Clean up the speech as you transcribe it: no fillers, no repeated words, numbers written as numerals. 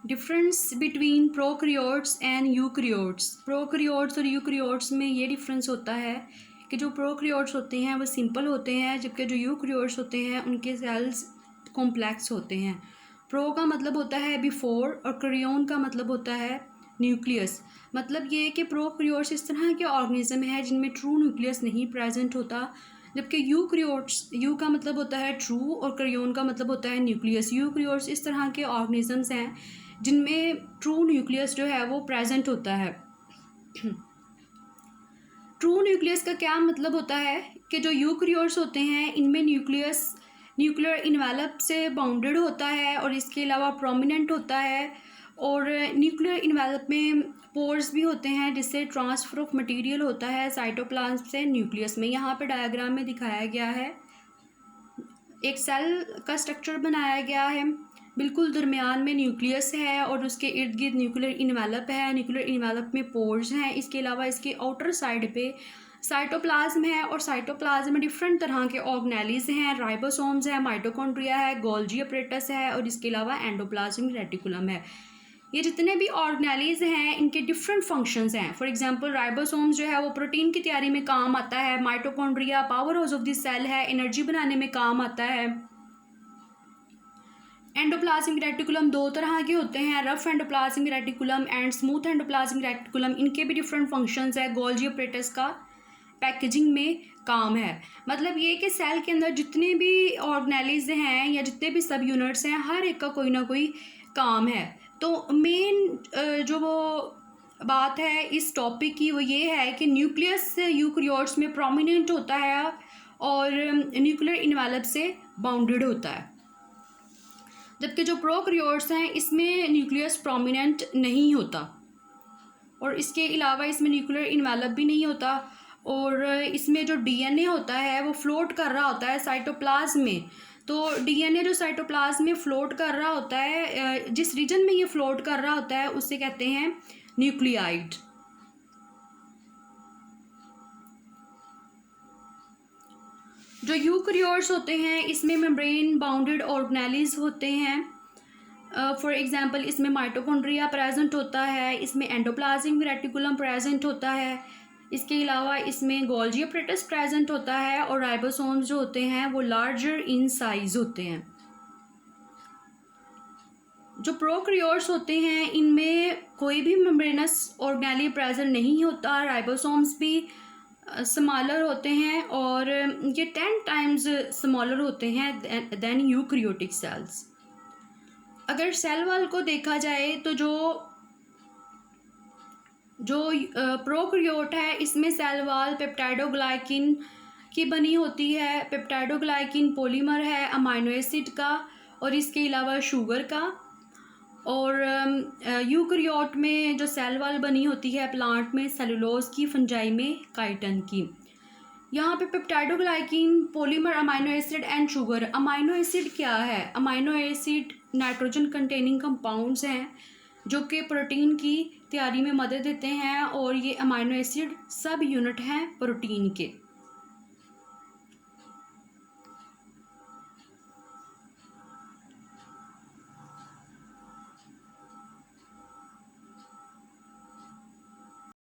Difference between prokaryotes and eukaryotes. Prokaryotes और eukaryotes में ये डिफरेंस होता है कि जो प्रोकैरियोट्स होते हैं वो सिंपल होते हैं, जबकि जो यूकैरियोट्स होते हैं उनके सेल्स कॉम्प्लेक्स होते हैं। प्रो का मतलब होता है बिफोर और कैरियोन का मतलब होता है न्यूक्लियस। मतलब ये कि प्रोकैरियोट्स इस तरह के ऑर्गेनिज्म है जिनमें ट्रू न्यूक्लियस नहीं प्रेजेंट होता, जबकि यूकैरियोट्स, यू का मतलब होता है ट्रू और कैरियोन का मतलब होता है न्यूक्लियस। यूकैरियोट्स इस तरह के ऑर्गेनिजम्स हैं जिनमें ट्रू न्यूक्लियस जो है वो प्रेजेंट होता है। ट्रू न्यूक्लियस का क्या मतलब होता है कि जो यूकैरियोट्स होते हैं इनमें न्यूक्लियस न्यूक्लियर इन्वेलप से बाउंडेड होता है और इसके अलावा प्रोमिनेंट होता है, और न्यूक्लियर इन्वेलप में पोर्स भी होते हैं जिससे ट्रांसफ़र ऑफ मटेरियल होता है साइटोप्लाज्म से न्यूक्लियस में। यहाँ पे डायग्राम में दिखाया गया है, एक सेल का स्ट्रक्चर बनाया गया है, बिल्कुल दरमियान में न्यूक्लियस है और उसके इर्द गिर्द न्यूक्लियर इन्वेलप है। न्यूक्लियर इन्वेलप में पोर्स हैं, इसके अलावा इसके आउटर साइड पे साइटोप्लाज्म है और साइटोप्लाज्म में डिफरेंट तरह के ऑर्गेनेलीज हैं, राइबोसोम्स है, माइटोकॉन्ड्रिया है, गोल्जी अपरेटस है और इसके अलावा एंडोप्लाज्मिक रेटिकुलम है। ये जितने भी ऑर्गेनेलीज हैं इनके डिफरेंट फंक्शंस हैं। फॉर एग्जांपल राइबोसोम्स जो है वो प्रोटीन की तैयारी में काम आता है, mitochondria power house of the cell है, एनर्जी बनाने में काम आता है। एंडोप्लाज्मिक रेटिकुलम दो तरह के होते हैं, rough endoplasmic reticulum and smooth endoplasmic reticulum. इनके भी डिफरेंट फंक्शंस है। गोल्जी अपरेटस का पैकेजिंग में काम है। मतलब ये कि सेल के अंदर जितने भी ऑर्गेनेलीज हैं या जितने भी सब यूनिट्स हैं हर एक का कोई ना कोई काम है। तो मेन जो वो बात है इस टॉपिक की वो ये है कि न्यूक्लियस यूकैरियोट्स में प्रोमिनेंट होता है और न्यूक्लियर इन्वेलप से बाउंडेड होता है, जबकि जो प्रोकैरियोट्स हैं इसमें न्यूक्लियस प्रोमिनेंट नहीं होता और इसके अलावा इसमें न्यूक्लियर इन्वेलप भी नहीं होता, और इसमें जो डीएनए होता है वो फ्लोट कर रहा होता है साइटोप्लाज्म में। तो डीएनए जो साइटोप्लाज्म में फ्लोट कर रहा होता है, जिस रीजन में ये फ्लोट कर रहा होता है उससे कहते हैं न्यूक्लियाइड। जो यूकैरियोट्स होते हैं इसमें मेम्ब्रेन बाउंडेड ऑर्गेनेलीज होते हैं। फॉर एग्जांपल इसमें माइटोकॉन्ड्रिया प्रेजेंट होता है, इसमें एंडोप्लाज्मिक रेटिकुलम प्रेजेंट होता है, इसके अलावा इसमें गोल्जी अपरेटस प्रेजेंट होता है और राइबोसोम्स जो होते हैं वो लार्जर इन साइज होते हैं। जो प्रोकैरियोट्स होते हैं इनमें कोई भी मेम्ब्रेनस ऑर्गेनेली प्रेजेंट नहीं होता, राइबोसोम्स भी स्मॉलर होते हैं और ये 10 टाइम्स स्मॉलर होते हैं देन यूकैरियोटिक सेल्स। अगर सेल वॉल को देखा जाए तो जो प्रोकैरियोट है इसमें सेल वॉल पेप्टाइडोग्लाइकिन की बनी होती है। पेप्टाइडोग्लाइकिन पॉलीमर है अमाइनो एसिड का और इसके अलावा शुगर का। और यूकैरियोट में जो सेल वॉल बनी होती है प्लांट में सेलुलोज की, फंजाई में काइटिन की। यहाँ पे पेप्टाइडोग्लाइकिन polymer amino acid and sugar. Amino acid क्या है? Amino acid nitrogen containing compounds हैं जो कि प्रोटीन की तैयारी में मदद देते हैं और ये अमाइनो एसिड सब यूनिट हैं प्रोटीन के।